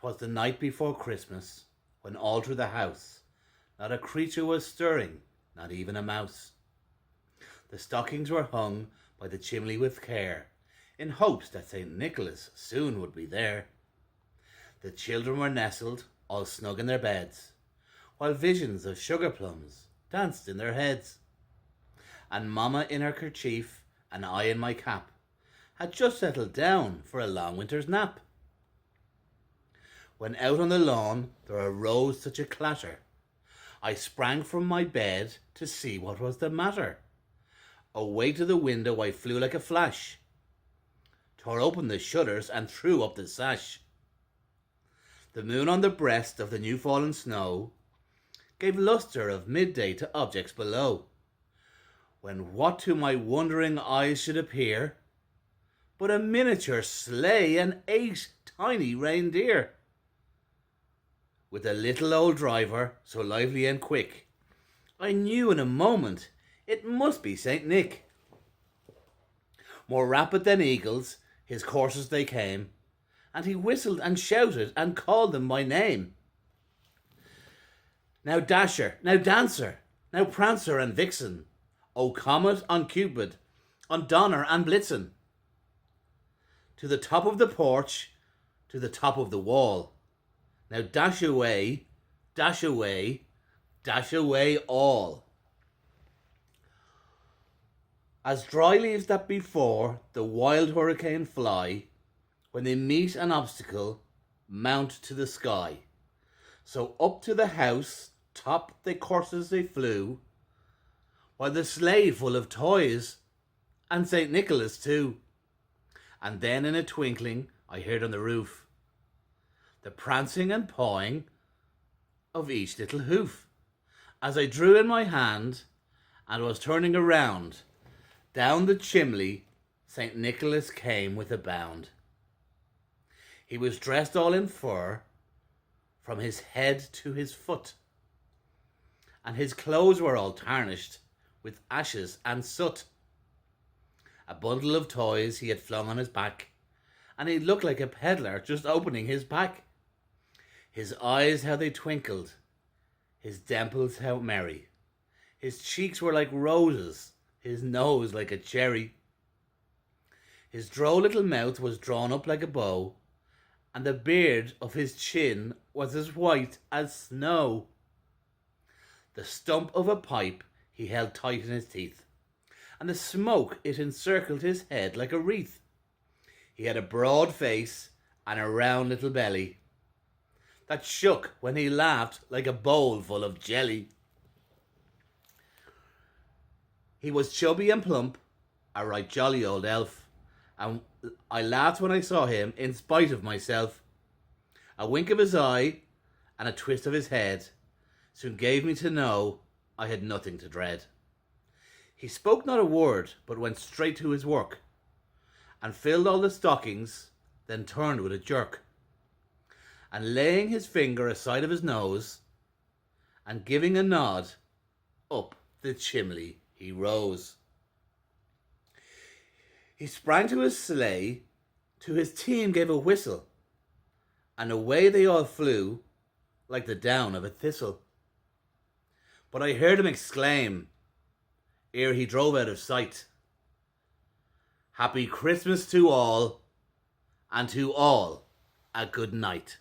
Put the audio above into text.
'Twas the night before Christmas, when all through the house not a creature was stirring, not even a mouse. The stockings were hung by the chimney with care, in hopes that St. Nicholas soon would be there. The children were nestled all snug in their beds, while visions of sugar plums danced in their heads. And Mamma in her kerchief, and I in my cap, had just settled down for a long winter's nap, when out on the lawn there arose such a clatter, I sprang from my bed to see what was the matter. Away to the window I flew like a flash, tore open the shutters and threw up the sash. The moon on the breast of the new fallen snow gave lustre of midday to objects below, when what to my wondering eyes should appear but a miniature sleigh and 8 tiny reindeer, with a little old driver so lively and quick, I knew in a moment it must be Saint Nick. More rapid than eagles his coursers they came, and he whistled and shouted and called them by name. Now Dasher, now Dancer, now Prancer and Vixen, O Comet on Cupid, on Donner and Blitzen. To the top of the porch, to the top of the wall, now dash away, dash away, dash away all. As dry leaves that before the wild hurricane fly, when they meet an obstacle, mount to the sky, so up to the house top they coursers they flew, while the sleigh full of toys, and St. Nicholas too. And then in a twinkling I heard on the roof the prancing and pawing of each little hoof, as I drew in my hand and was turning around. Down the chimney St. Nicholas came with a bound. He was dressed all in fur from his head to his foot, and his clothes were all tarnished with ashes and soot. A bundle of toys he had flung on his back, and he looked like a peddler just opening his pack. His eyes how they twinkled, his dimples how merry, his cheeks were like roses, his nose like a cherry. His droll little mouth was drawn up like a bow, and the beard of his chin was as white as snow. The stump of a pipe he held tight in his teeth, and the smoke it encircled his head like a wreath. He had a broad face and a round little belly that shook when he laughed like a bowl full of jelly. He was chubby and plump, a right jolly old elf, and I laughed when I saw him in spite of myself. A wink of his eye and a twist of his head soon gave me to know I had nothing to dread. He spoke not a word, but went straight to his work, and filled all the stockings, then turned with a jerk, and laying his finger aside of his nose, and giving a nod, up the chimney he rose. He sprang to his sleigh, to his team gave a whistle, and away they all flew like the down of a thistle. But I heard him exclaim, ere he drove out of sight, Happy Christmas to all, and to all a good night.